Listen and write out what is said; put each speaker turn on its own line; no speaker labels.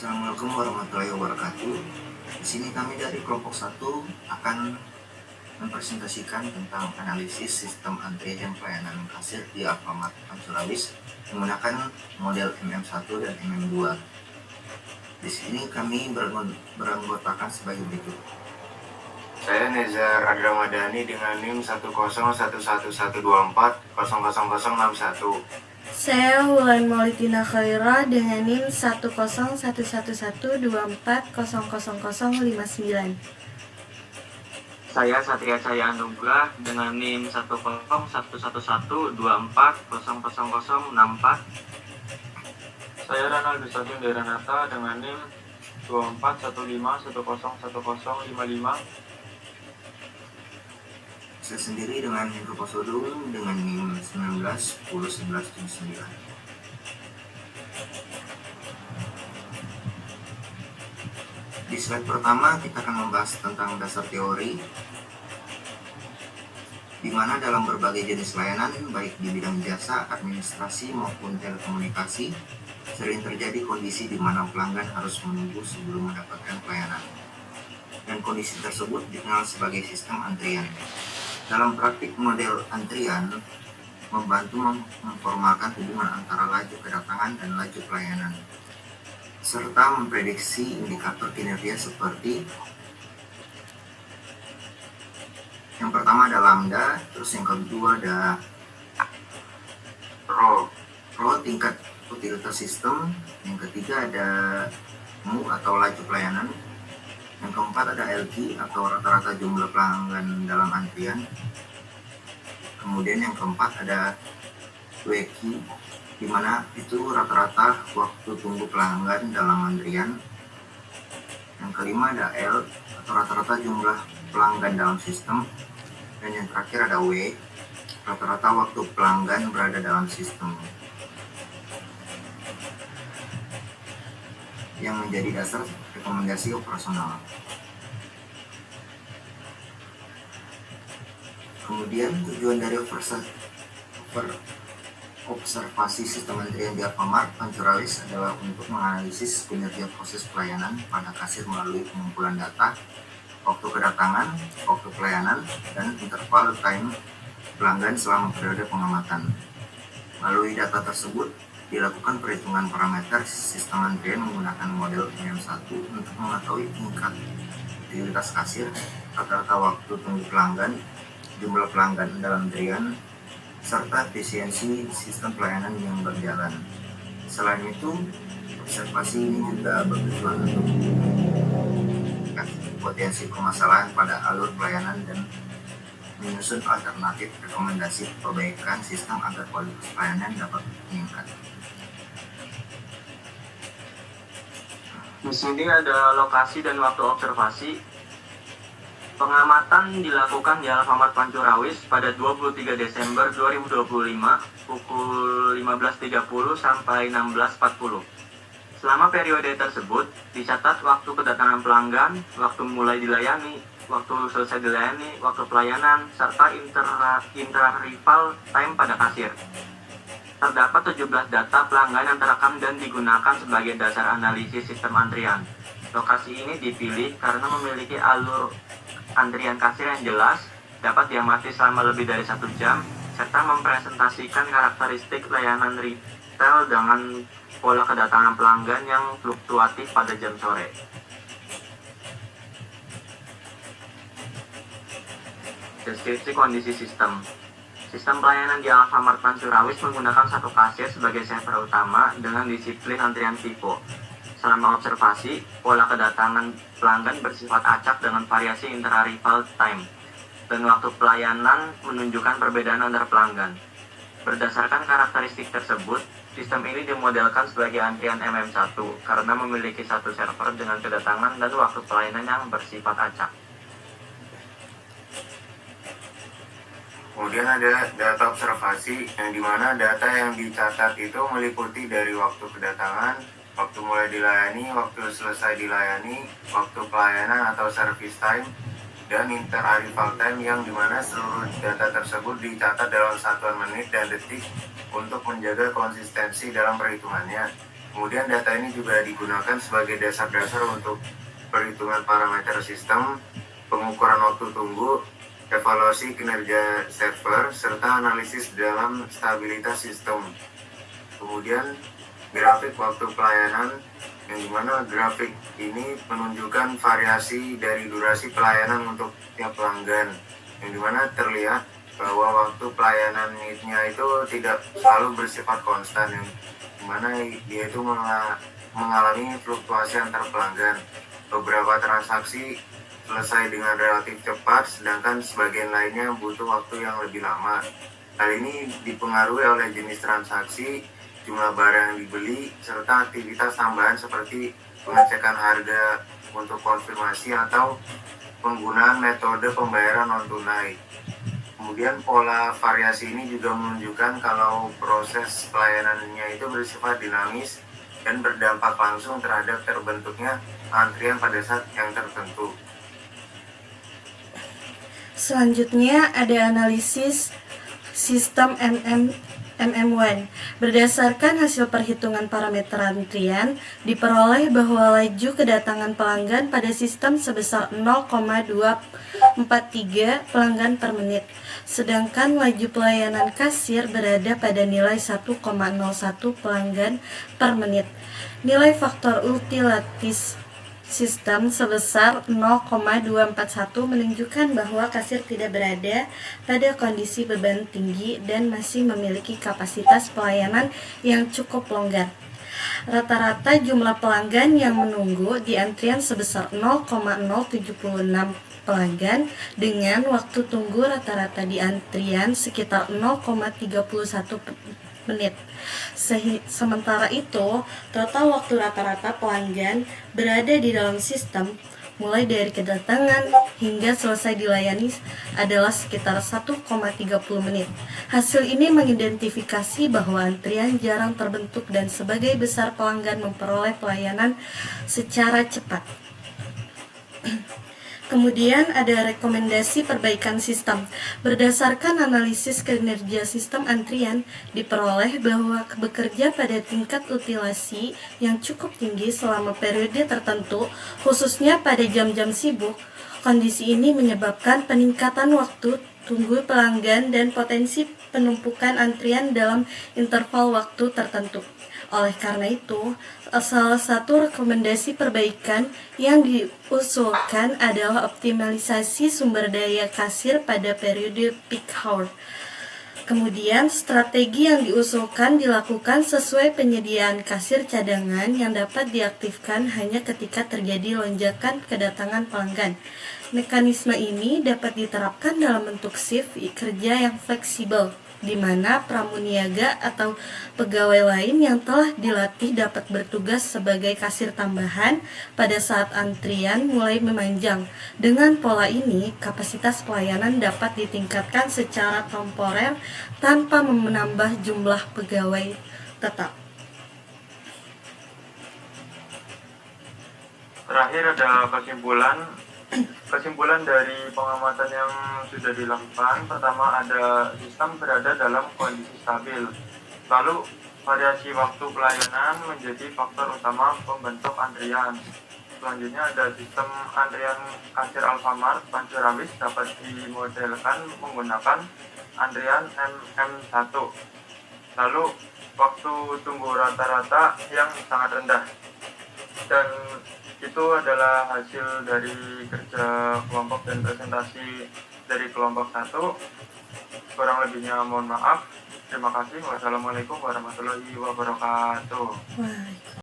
Assalamualaikum warahmatullahi wabarakatuh. Di sini kami dari kelompok 1 akan mempresentasikan tentang analisis sistem antrian pelayanan kasir di Alfamart Pancurawis menggunakan model MM1 dan MM2. Di sini kami beranggotakan sebagai berikut.
Saya Nezar Adramadani dengan NIM 1011124000061.
Saya Wulan Maulidina Khaira dengan NIM 1011124000059.
Saya Satria Cahya Anugrah dengan NIM 1011124000064.
Saya Ranaldo Sadun Deranata dengan NIM 2415101055.
Saya sendiri dengan Hendro Pasodung dengan NIM 19101179. Di slide pertama kita akan membahas tentang dasar teori, di mana dalam berbagai jenis layanan baik di bidang jasa, administrasi maupun telekomunikasi sering terjadi kondisi di mana pelanggan harus menunggu sebelum mendapatkan pelayanan, dan kondisi tersebut dikenal sebagai sistem antrian. Dalam praktik, model antrian membantu memformalkan hubungan antara laju kedatangan dan laju pelayanan, serta memprediksi indikator kinerja seperti yang pertama ada lambda, terus yang kedua ada rho tingkat utilitas sistem, yang ketiga ada mu atau laju pelayanan, yang keempat ada LQ atau rata-rata jumlah pelanggan dalam antrian, kemudian yang keempat ada WQ, di mana itu rata-rata waktu tunggu pelanggan dalam antrian, yang kelima ada L atau rata-rata jumlah pelanggan dalam sistem, dan yang terakhir ada W, rata-rata waktu pelanggan berada dalam sistem, yang menjadi dasar rekomendasi operasional. Kemudian tujuan dari observasi sistem antrian di Alfamart Pancurawis adalah untuk menganalisis kinerja proses pelayanan pada kasir melalui pengumpulan data, waktu kedatangan, waktu pelayanan, dan interval time pelanggan selama periode pengamatan. Melalui data tersebut, dilakukan perhitungan parameter sistem antrian menggunakan model MM1 untuk mengetahui tingkat utilitas kasir, rata-rata waktu tunggu pelanggan, jumlah pelanggan dalam antrian, serta efisiensi sistem pelayanan yang berjalan. Selain itu, observasi ini juga bertujuan untuk potensi permasalahan pada alur pelayanan dan menyusun alternatif rekomendasi perbaikan sistem agar kualitas pelayanan dapat meningkat.
Di sini ada lokasi dan waktu observasi. Pengamatan dilakukan di Alfamart Pancurawis pada 23 Desember 2025 pukul 15.30 sampai 16.40. Selama periode tersebut, dicatat waktu kedatangan pelanggan, waktu mulai dilayani, waktu selesai dilayani, waktu pelayanan, serta interrival time pada kasir. Terdapat 17 data pelanggan yang terekam dan digunakan sebagai dasar analisis sistem antrian. Lokasi ini dipilih karena memiliki alur antrian kasir yang jelas, dapat diamati selama lebih dari 1 jam, serta mempresentasikan karakteristik layanan retail dengan pola kedatangan pelanggan yang fluktuatif pada jam sore. Deskripsi kondisi sistem. Sistem pelayanan di Alfamart Pancurawis menggunakan satu kasir sebagai server utama dengan disiplin antrian FIFO. Selama observasi, pola kedatangan pelanggan bersifat acak dengan variasi interarrival time, dan waktu pelayanan menunjukkan perbedaan antar pelanggan. Berdasarkan karakteristik tersebut, sistem ini dimodelkan sebagai antrian MM1 karena memiliki satu server dengan kedatangan dan waktu pelayanan yang bersifat acak.
Kemudian ada data observasi, yang dimana data yang dicatat itu meliputi dari waktu kedatangan, waktu mulai dilayani, waktu selesai dilayani, waktu pelayanan atau service time, dan interarrival time, yang dimana seluruh data tersebut dicatat dalam satuan menit dan detik untuk menjaga konsistensi dalam perhitungannya. Kemudian data ini juga digunakan sebagai dasar-dasar untuk perhitungan parameter sistem, pengukuran waktu tunggu, evaluasi kinerja server, serta analisis dalam stabilitas sistem. Kemudian grafik waktu pelayanan, yang dimana grafik ini menunjukkan variasi dari durasi pelayanan untuk tiap pelanggan, yang dimana terlihat bahwa waktu pelayanannya itu tidak selalu bersifat konstan, yang dimana dia itu mengalami fluktuasi antar pelanggan. Beberapa transaksi selesai dengan relatif cepat, sedangkan sebagian lainnya butuh waktu yang lebih lama. Hal ini dipengaruhi oleh jenis transaksi, jumlah barang yang dibeli, serta aktivitas tambahan seperti pengecekan harga untuk konfirmasi atau penggunaan metode pembayaran non-tunai. Kemudian pola variasi ini juga menunjukkan kalau proses pelayanannya itu bersifat dinamis dan berdampak langsung terhadap terbentuknya antrian pada saat yang tertentu.
Selanjutnya ada analisis sistem MM1. Berdasarkan hasil perhitungan parameter antrian, diperoleh bahwa laju kedatangan pelanggan pada sistem sebesar 0,243 pelanggan per menit, sedangkan laju pelayanan kasir berada pada nilai 1,01 pelanggan per menit. Nilai faktor utilatis sistem sebesar 0,241 menunjukkan bahwa kasir tidak berada pada kondisi beban tinggi dan masih memiliki kapasitas pelayanan yang cukup longgar. Rata-rata jumlah pelanggan yang menunggu di antrian sebesar 0,076 pelanggan dengan waktu tunggu rata-rata di antrian sekitar 0,31 menit. Sementara itu, total waktu rata-rata pelanggan berada di dalam sistem mulai dari kedatangan hingga selesai dilayani adalah sekitar 1,30 menit. Hasil ini mengidentifikasi bahwa antrian jarang terbentuk dan sebagai besar pelanggan memperoleh pelayanan secara cepat. Kemudian ada rekomendasi perbaikan sistem. Berdasarkan analisis kinerja sistem antrian, diperoleh bahwa bekerja pada tingkat utilasi yang cukup tinggi selama periode tertentu, khususnya pada jam-jam sibuk. Kondisi ini menyebabkan peningkatan waktu tunggu pelanggan dan potensi penumpukan antrian dalam interval waktu tertentu. Oleh karena itu, salah satu rekomendasi perbaikan yang diusulkan adalah optimalisasi sumber daya kasir pada periode peak hour. Kemudian, strategi yang diusulkan dilakukan sesuai penyediaan kasir cadangan yang dapat diaktifkan hanya ketika terjadi lonjakan kedatangan pelanggan. Mekanisme ini dapat diterapkan dalam bentuk shift kerja yang fleksibel, di mana pramuniaga atau pegawai lain yang telah dilatih dapat bertugas sebagai kasir tambahan pada saat antrian mulai memanjang. Dengan pola ini, kapasitas pelayanan dapat ditingkatkan secara temporer tanpa menambah jumlah pegawai tetap.
Terakhir ada kesimpulan dari pengamatan yang sudah dilakukan. Pertama, ada sistem berada dalam kondisi stabil. Lalu, variasi waktu pelayanan menjadi faktor utama pembentuk antrian. Selanjutnya ada sistem antrian kasir Alfamart Pancurawis dapat dimodelkan menggunakan antrian MM1. Lalu, waktu tunggu rata-rata yang sangat rendah. Dan itu adalah hasil dari kerja kelompok dan presentasi dari kelompok 1. Kurang lebihnya mohon maaf. Terima kasih. Wassalamualaikum warahmatullahi wabarakatuh.